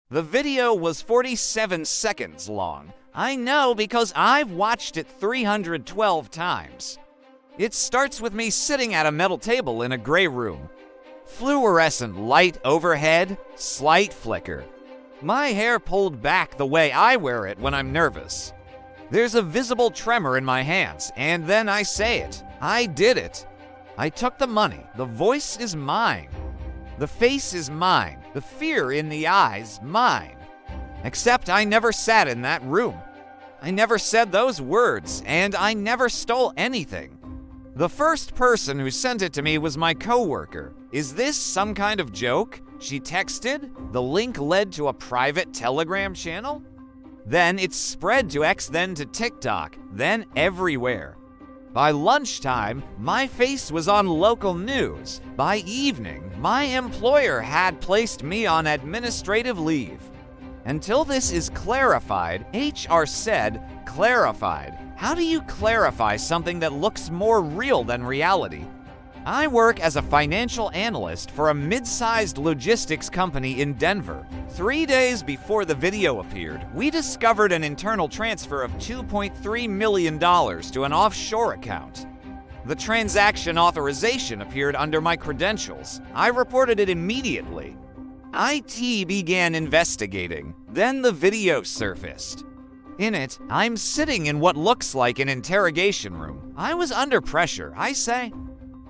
The video was 47 seconds long. I know because I've watched it 312 times. It starts with me sitting at a metal table in a gray room. Fluorescent light overhead, slight flicker. My hair pulled back the way I wear it when I'm nervous. There's a visible tremor in my hands, and then I say it. I did it. I took the money. The voice is mine. The face is mine. The fear in the eyes, mine. Except I never sat in that room. I never said those words, and I never stole anything. The first person who sent it to me was my coworker. Is this some kind of joke? She texted. The link led to a private Telegram channel. Then it spread to X, then to TikTok, then everywhere. By lunchtime, my face was on local news. By evening, my employer had placed me on administrative leave. Until this is clarified, HR said, clarified. How do you clarify something that looks more real than reality? I work as a financial analyst for a mid-sized logistics company in Denver. 3 days before the video appeared, we discovered an internal transfer of $2.3 million to an offshore account. The transaction authorization appeared under my credentials. I reported it immediately. IT began investigating. Then the video surfaced. In it, I'm sitting in what looks like an interrogation room. I was under pressure, I say.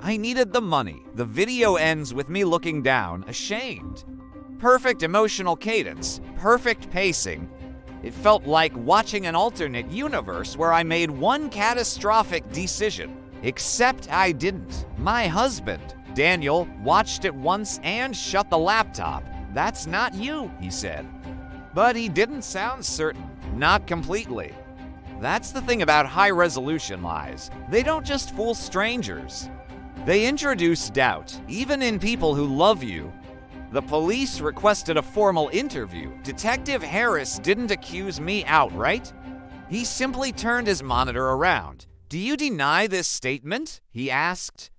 I needed the money. The video ends with me looking down, ashamed. Perfect emotional cadence, perfect pacing. It felt like watching an alternate universe where I made one catastrophic decision. Except I didn't. My husband, Daniel, watched it once and shut the laptop. That's not you, he said. But he didn't sound certain. Not completely. That's the thing about high-resolution lies. They don't just fool strangers. They introduce doubt, even in people who love you. The police requested a formal interview. Detective Harris didn't accuse me outright. He simply turned his monitor around. Do you deny this statement? He asked.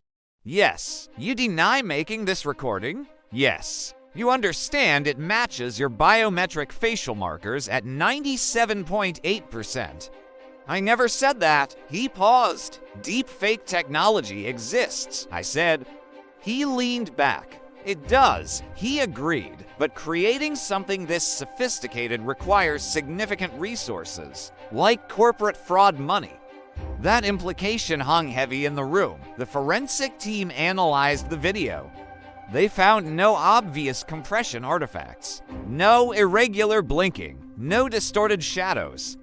Yes. You deny making this recording? Yes. You understand it matches your biometric facial markers at 97.8%. I never said that. He paused. Deepfake technology exists, I said. He leaned back. It does. He agreed. But creating something this sophisticated requires significant resources, like corporate fraud money. That implication hung heavy in the room. The forensic team analyzed the video. They found no obvious compression artifacts, no irregular blinking, no distorted shadows.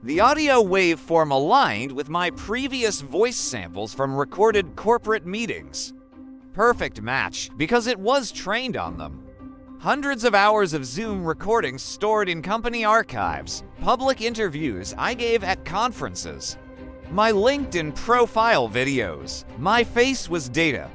The audio waveform aligned with my previous voice samples from recorded corporate meetings. Perfect match, because it was trained on them. Hundreds of hours of Zoom recordings stored in company archives, public interviews I gave at conferences, my LinkedIn profile videos. My face was data.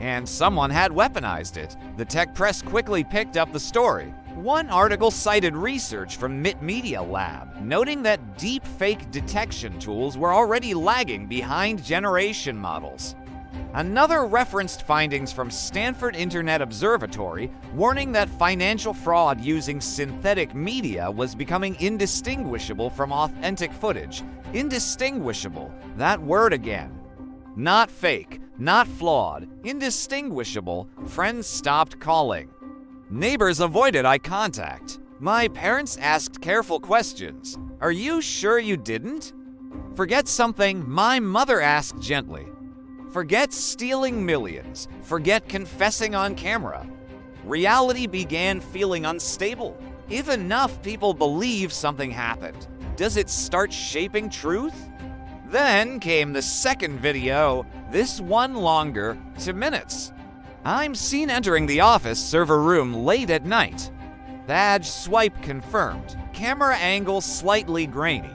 And someone had weaponized it. The tech press quickly picked up the story. One article cited research from MIT Media Lab, noting that deep fake detection tools were already lagging behind generation models. Another referenced findings from Stanford Internet Observatory, warning that financial fraud using synthetic media was becoming indistinguishable from authentic footage. Indistinguishable, that word again. Not fake, not flawed, indistinguishable. Friends stopped calling. Neighbors avoided eye contact. My parents asked careful questions. Are you sure you didn't? Forget something, my mother asked gently. Forget stealing millions. Forget confessing on camera. Reality began feeling unstable. If enough people believe something happened, does it start shaping truth? Then came the second video, this one longer, 2 minutes. I'm seen entering the office server room late at night. Badge swipe confirmed. Camera angle slightly grainy.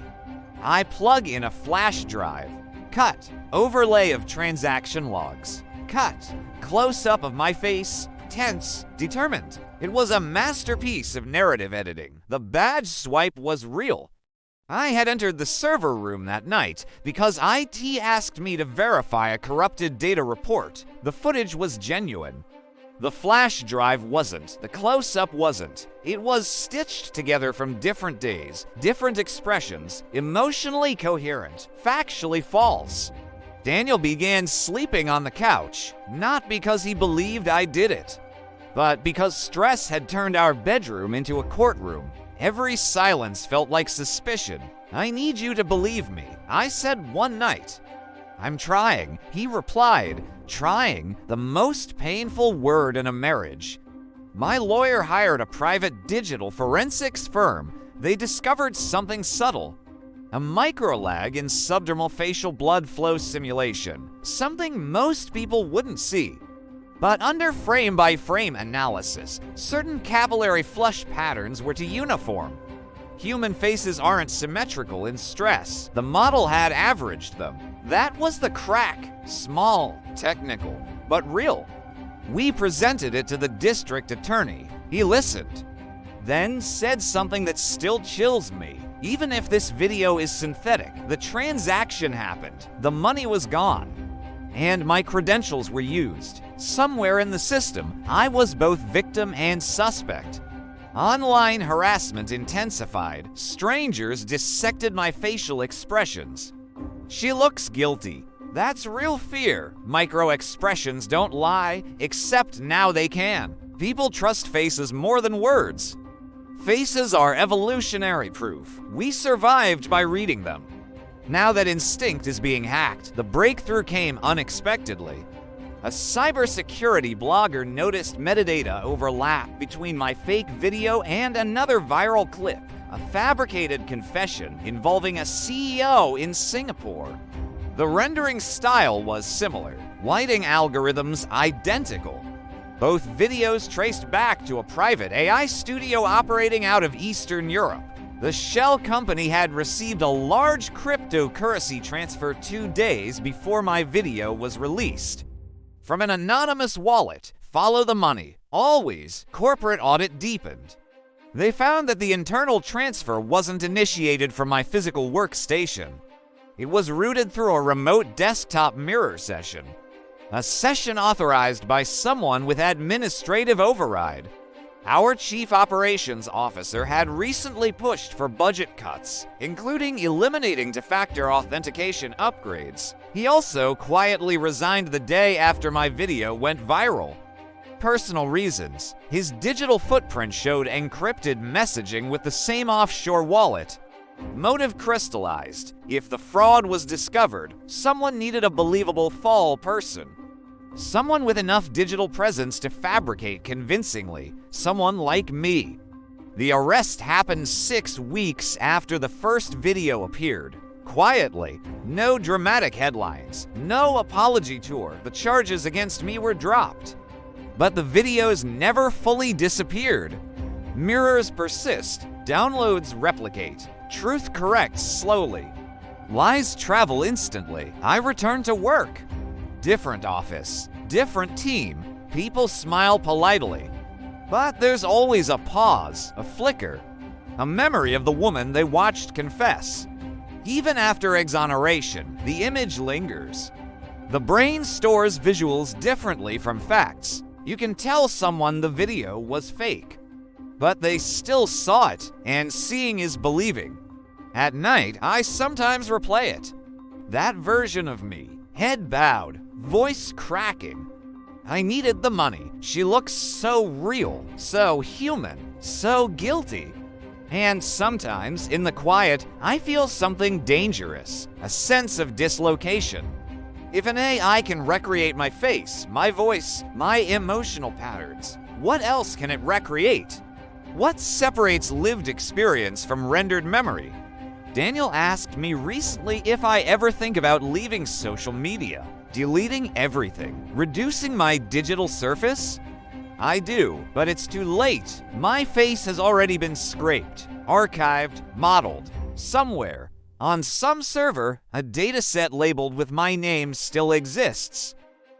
I plug in a flash drive. Cut. Overlay of transaction logs. Cut. Close-up of my face. Tense. Determined. It was a masterpiece of narrative editing. The badge swipe was real. I had entered the server room that night because IT asked me to verify a corrupted data report. The footage was genuine. The flash drive wasn't, the close-up wasn't. It was stitched together from different days, different expressions, emotionally coherent, factually false. Daniel began sleeping on the couch, not because he believed I did it, but because stress had turned our bedroom into a courtroom. Every silence felt like suspicion. "I need you to believe me," I said one night. "I'm trying," he replied. Trying, the most painful word in a marriage. My lawyer hired a private digital forensics firm. They discovered something subtle. A microlag in subdermal facial blood flow simulation. Something most people wouldn't see. But under frame-by-frame analysis, certain capillary flush patterns were to uniform. Human faces aren't symmetrical in stress. The model had averaged them. That was the crack. Small, technical, but real. We presented it to the district attorney. He listened, then said something that still chills me. "Even if this video is synthetic, the transaction happened. The money was gone. And my credentials were used. Somewhere in the system, I was both victim and suspect. Online harassment intensified. Strangers dissected my facial expressions. She looks guilty. That's real fear. Micro-expressions don't lie, except now they can. People trust faces more than words. Faces are evolutionary proof. We survived by reading them. Now that instinct is being hacked, the breakthrough came unexpectedly. A cybersecurity blogger noticed metadata overlap between my fake video and another viral clip, a fabricated confession involving a CEO in Singapore. The rendering style was similar, lighting algorithms identical. Both videos traced back to a private AI studio operating out of Eastern Europe. The shell company had received a large cryptocurrency transfer 2 days before my video was released. From an anonymous wallet, follow the money. Always, corporate audit deepened. They found that the internal transfer wasn't initiated from my physical workstation. It was routed through a remote desktop mirror session. A session authorized by someone with administrative override. Our chief operations officer had recently pushed for budget cuts, including eliminating two-factor authentication upgrades. He also quietly resigned the day after my video went viral. Personal reasons. His digital footprint showed encrypted messaging with the same offshore wallet. Motive crystallized. If the fraud was discovered, someone needed a believable fall person. Someone with enough digital presence to fabricate convincingly. Someone like me. The arrest happened 6 weeks after the first video appeared. Quietly. No dramatic headlines. No apology tour. The charges against me were dropped. But the videos never fully disappeared. Mirrors persist. Downloads replicate. Truth corrects slowly. Lies travel instantly. I return to work. Different office, different team. People smile politely. But there's always a pause, a flicker, a memory of the woman they watched confess. Even after exoneration, the image lingers. The brain stores visuals differently from facts. You can tell someone the video was fake, but they still saw it, and seeing is believing. At night, I sometimes replay it. That version of me, head bowed, voice cracking. I needed the money. She looks so real, so human, so guilty. And sometimes, in the quiet, I feel something dangerous, a sense of dislocation. If an AI can recreate my face, my voice, my emotional patterns, what else can it recreate? What separates lived experience from rendered memory? Daniel asked me recently if I ever think about leaving social media, deleting everything, reducing my digital surface. I do, but it's too late. My face has already been scraped, archived, modeled. Somewhere, on some server, a dataset labeled with my name still exists,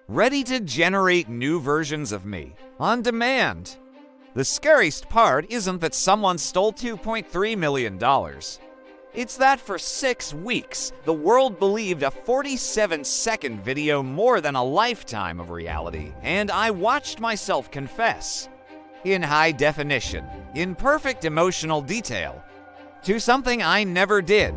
ready to generate new versions of me, on demand. The scariest part isn't that someone stole $2.3 million. It's that for 6 weeks, the world believed a 47-second video more than a lifetime of reality, and I watched myself confess. In high definition, in perfect emotional detail, to something I never did.